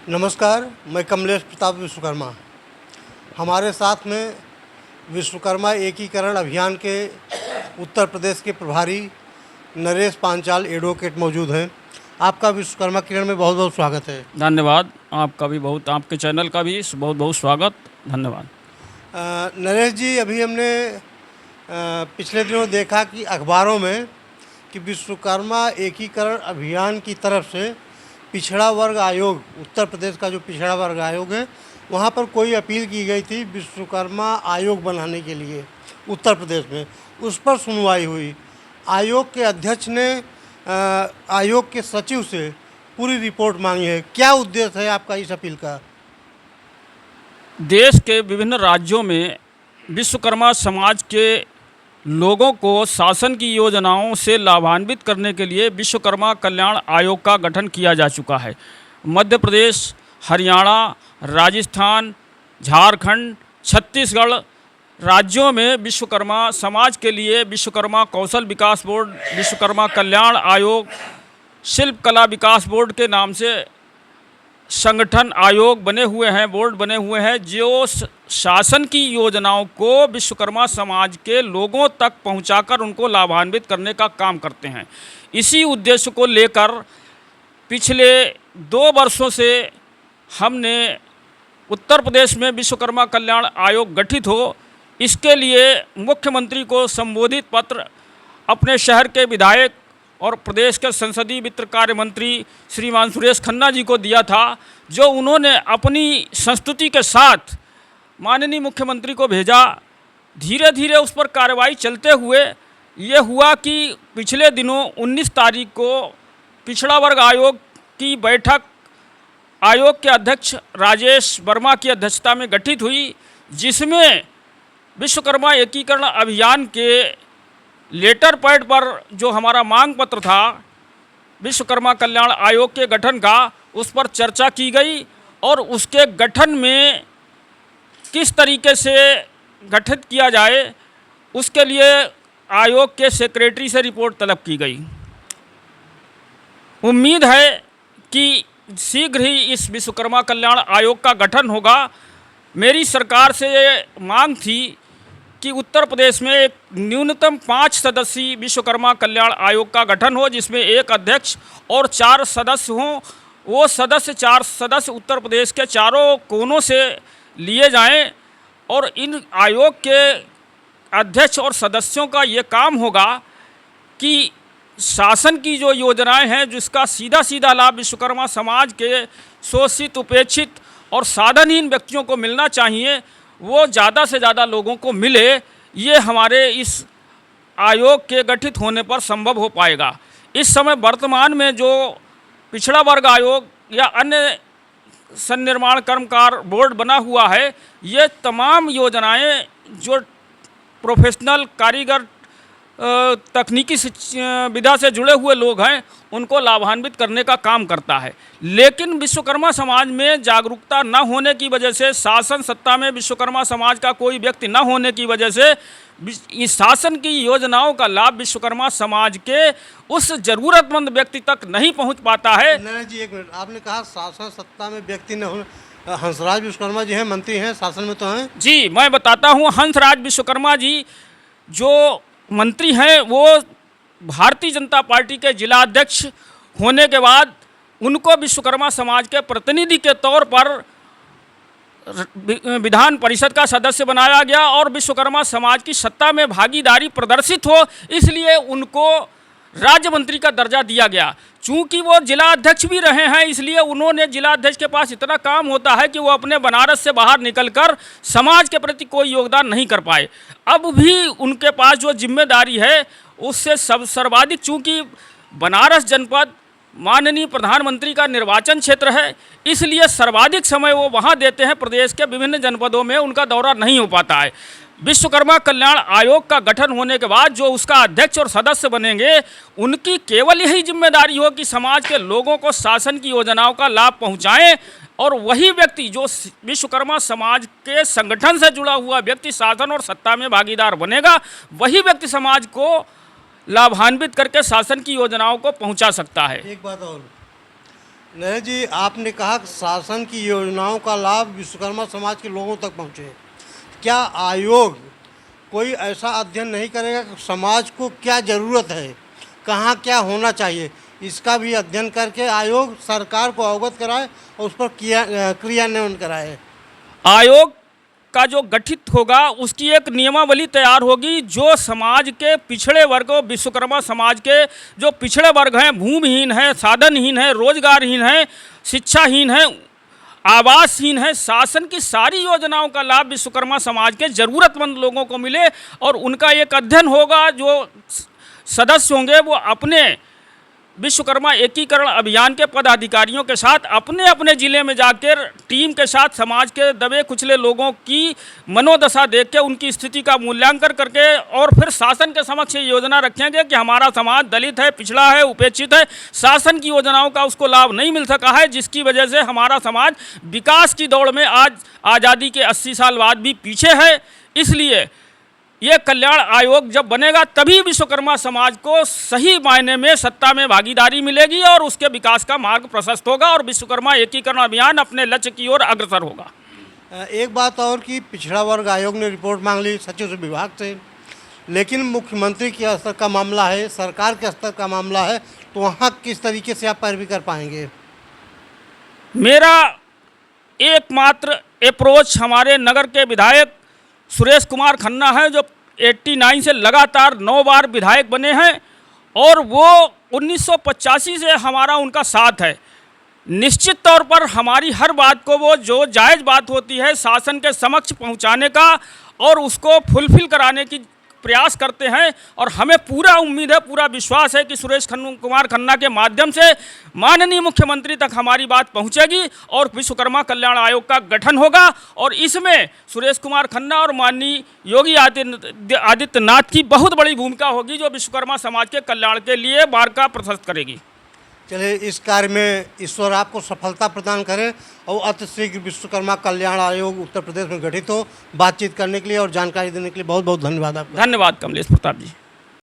नमस्कार, मैं कमलेश प्रताप विश्वकर्मा। हमारे साथ में विश्वकर्मा एकीकरण अभियान के उत्तर प्रदेश के प्रभारी नरेश पांचाल एडवोकेट मौजूद हैं। आपका विश्वकर्मा किरण में बहुत बहुत स्वागत है। धन्यवाद। आपका भी बहुत, आपके चैनल का भी बहुत बहुत स्वागत। धन्यवाद। नरेश जी, अभी हमने पिछले दिनों देखा कि अखबारों में कि विश्वकर्मा एकीकरण अभियान की तरफ से पिछड़ा वर्ग आयोग, उत्तर प्रदेश का जो पिछड़ा वर्ग आयोग है, वहाँ पर कोई अपील की गई थी विश्वकर्मा आयोग बनाने के लिए उत्तर प्रदेश में। उस पर सुनवाई हुई। आयोग के अध्यक्ष ने आयोग के सचिव से पूरी रिपोर्ट मांगी है। क्या उद्देश्य है आपका इस अपील का? देश के विभिन्न राज्यों में विश्वकर्मा समाज के लोगों को शासन की योजनाओं से लाभान्वित करने के लिए विश्वकर्मा कल्याण आयोग का गठन किया जा चुका है। मध्य प्रदेश, हरियाणा, राजस्थान, झारखंड, छत्तीसगढ़ राज्यों में विश्वकर्मा समाज के लिए विश्वकर्मा कौशल विकास बोर्ड, विश्वकर्मा कल्याण आयोग, शिल्प कला विकास बोर्ड के नाम से संगठन आयोग बने हुए हैं, बोर्ड बने हुए हैं, जो शासन की योजनाओं को विश्वकर्मा समाज के लोगों तक पहुंचाकर उनको लाभान्वित करने का काम करते हैं। इसी उद्देश्य को लेकर पिछले 2 वर्षों से हमने उत्तर प्रदेश में विश्वकर्मा कल्याण आयोग गठित हो, इसके लिए मुख्यमंत्री को संबोधित पत्र अपने शहर के विधायक और प्रदेश के संसदीय वित्त कार्य मंत्री श्रीमान सुरेश खन्ना जी को दिया था, जो उन्होंने अपनी संस्तुति के साथ माननीय मुख्यमंत्री को भेजा। धीरे धीरे उस पर कार्रवाई चलते हुए ये हुआ कि पिछले दिनों 19 तारीख को पिछड़ा वर्ग आयोग की बैठक आयोग के अध्यक्ष राजेश वर्मा की अध्यक्षता में गठित हुई, जिसमें विश्वकर्मा एकीकरण अभियान के लेटर पैड पर जो हमारा मांग पत्र था विश्वकर्मा कल्याण आयोग के गठन का, उस पर चर्चा की गई और उसके गठन में किस तरीके से गठित किया जाए उसके लिए आयोग के सेक्रेटरी से रिपोर्ट तलब की गई। उम्मीद है कि शीघ्र ही इस विश्वकर्मा कल्याण आयोग का गठन होगा। मेरी सरकार से ये मांग थी कि उत्तर प्रदेश में एक न्यूनतम 5 सदस्यीय विश्वकर्मा कल्याण आयोग का गठन हो, जिसमें 1 अध्यक्ष और 4 सदस्य हों। वो 4 सदस्य उत्तर प्रदेश के चारों कोनों से लिए जाएं और इन आयोग के अध्यक्ष और सदस्यों का ये काम होगा कि शासन की जो योजनाएं हैं, जिसका सीधा सीधा लाभ विश्वकर्मा समाज के शोषित, उपेक्षित और साधनहीन व्यक्तियों को मिलना चाहिए, वो ज़्यादा से ज़्यादा लोगों को मिले। ये हमारे इस आयोग के गठित होने पर संभव हो पाएगा। इस समय वर्तमान में जो पिछड़ा वर्ग आयोग या अन्य सन्निर्माण कर्मकार बोर्ड बना हुआ है, ये तमाम योजनाएं जो प्रोफेशनल कारीगर तकनीकी विधा से जुड़े हुए लोग हैं, उनको लाभान्वित करने का काम करता है। लेकिन विश्वकर्मा समाज में जागरूकता न होने की वजह से, शासन सत्ता में विश्वकर्मा समाज का कोई व्यक्ति न होने की वजह से इस शासन की योजनाओं का लाभ विश्वकर्मा समाज के उस ज़रूरतमंद व्यक्ति तक नहीं पहुंच पाता है। नरेश जी, एक मिनट, आपने कहा शासन सत्ता में व्यक्ति न होने, हंसराज विश्वकर्मा जी हैं, मंत्री हैं, शासन में तो हैं। जी, मैं बताता हूँ। हंसराज विश्वकर्मा जी जो मंत्री हैं, वो भारतीय जनता पार्टी के जिला अध्यक्ष होने के बाद उनको विश्वकर्मा समाज के प्रतिनिधि के तौर पर विधान परिषद का सदस्य बनाया गया और विश्वकर्मा समाज की सत्ता में भागीदारी प्रदर्शित हो, इसलिए उनको राज्य मंत्री का दर्जा दिया गया। चूंकि वो जिला अध्यक्ष भी रहे हैं, इसलिए उन्होंने, जिला अध्यक्ष के पास इतना काम होता है कि वो अपने बनारस से बाहर निकलकर समाज के प्रति कोई योगदान नहीं कर पाए। अब भी उनके पास जो जिम्मेदारी है उससे सर्वाधिक, चूंकि बनारस जनपद माननीय प्रधानमंत्री का निर्वाचन क्षेत्र है, इसलिए सर्वाधिक समय वो वहाँ देते हैं। प्रदेश के विभिन्न जनपदों में उनका दौरा नहीं हो पाता है। विश्वकर्मा कल्याण आयोग का गठन होने के बाद जो उसका अध्यक्ष और सदस्य बनेंगे, उनकी केवल यही जिम्मेदारी हो कि समाज के लोगों को शासन की योजनाओं का लाभ पहुंचाएं और वही व्यक्ति जो विश्वकर्मा समाज के संगठन से जुड़ा हुआ व्यक्ति शासन और सत्ता में भागीदार बनेगा, वही व्यक्ति समाज को लाभान्वित करके शासन की योजनाओं को पहुंचा सकता है। एक बात और, नरेश जी, आपने कहा कि शासन की योजनाओं का लाभ विश्वकर्मा समाज के लोगों तक पहुँचे। क्या आयोग कोई ऐसा अध्ययन नहीं करेगा कि समाज को क्या ज़रूरत है, कहाँ क्या होना चाहिए, इसका भी अध्ययन करके आयोग सरकार को अवगत कराए और उस पर क्रियान्वयन कराए? आयोग का जो गठित होगा उसकी एक नियमावली तैयार होगी जो समाज के पिछड़े वर्गों, विश्वकर्मा समाज के जो पिछड़े वर्ग हैं, भूमिहीन हैं, साधनहीन हैं, रोजगारहीन हैं, शिक्षाहीन हैं, आवासहीन है, शासन की सारी योजनाओं का लाभ विश्वकर्मा समाज के ज़रूरतमंद लोगों को मिले। और उनका एक अध्ययन होगा, जो सदस्य होंगे वो अपने विश्वकर्मा एकीकरण अभियान के पदाधिकारियों के साथ अपने अपने ज़िले में जाकर टीम के साथ समाज के दबे कुचले लोगों की मनोदशा देख के उनकी स्थिति का मूल्यांकन करके और फिर शासन के समक्ष ये योजना रखेंगे कि हमारा समाज दलित है, पिछड़ा है, उपेक्षित है, शासन की योजनाओं का उसको लाभ नहीं मिल सका है, जिसकी वजह से हमारा समाज विकास की दौड़ में आज आज़ादी के 80 साल बाद भी पीछे है। इसलिए ये कल्याण आयोग जब बनेगा तभी विश्वकर्मा समाज को सही मायने में सत्ता में भागीदारी मिलेगी और उसके विकास का मार्ग प्रशस्त होगा और विश्वकर्मा एकीकरण अभियान अपने लक्ष्य की ओर अग्रसर होगा। एक बात और कि पिछड़ा वर्ग आयोग ने रिपोर्ट मांग ली सचिव विभाग से, लेकिन मुख्यमंत्री के स्तर का मामला है, सरकार के स्तर का मामला है, तो वहाँ किस तरीके से आप पैरवी कर पाएंगे? मेरा एकमात्र अप्रोच हमारे नगर के विधायक सुरेश कुमार खन्ना है, जो 89 से लगातार 9 बार विधायक बने हैं और वो 1985 से हमारा उनका साथ है। निश्चित तौर पर हमारी हर बात को वो जो जायज़ बात होती है शासन के समक्ष पहुंचाने का और उसको फुलफिल कराने की प्रयास करते हैं। और हमें पूरा उम्मीद है, पूरा विश्वास है कि सुरेश कुमार खन्ना के माध्यम से माननीय मुख्यमंत्री तक हमारी बात पहुंचेगी और विश्वकर्मा कल्याण आयोग का गठन होगा। और इसमें सुरेश कुमार खन्ना और माननीय योगी आदित्यनाथ की बहुत बड़ी भूमिका होगी, जो विश्वकर्मा समाज के कल्याण के लिए मार्ग का प्रशस्त करेगी। चलिए, इस कार्य में ईश्वर आपको सफलता प्रदान करे और अतिशीघ्र विश्वकर्मा कल्याण आयोग उत्तर प्रदेश में गठित हो। बातचीत करने के लिए और जानकारी देने के लिए बहुत बहुत धन्यवाद आपका। धन्यवाद कमलेश प्रताप जी।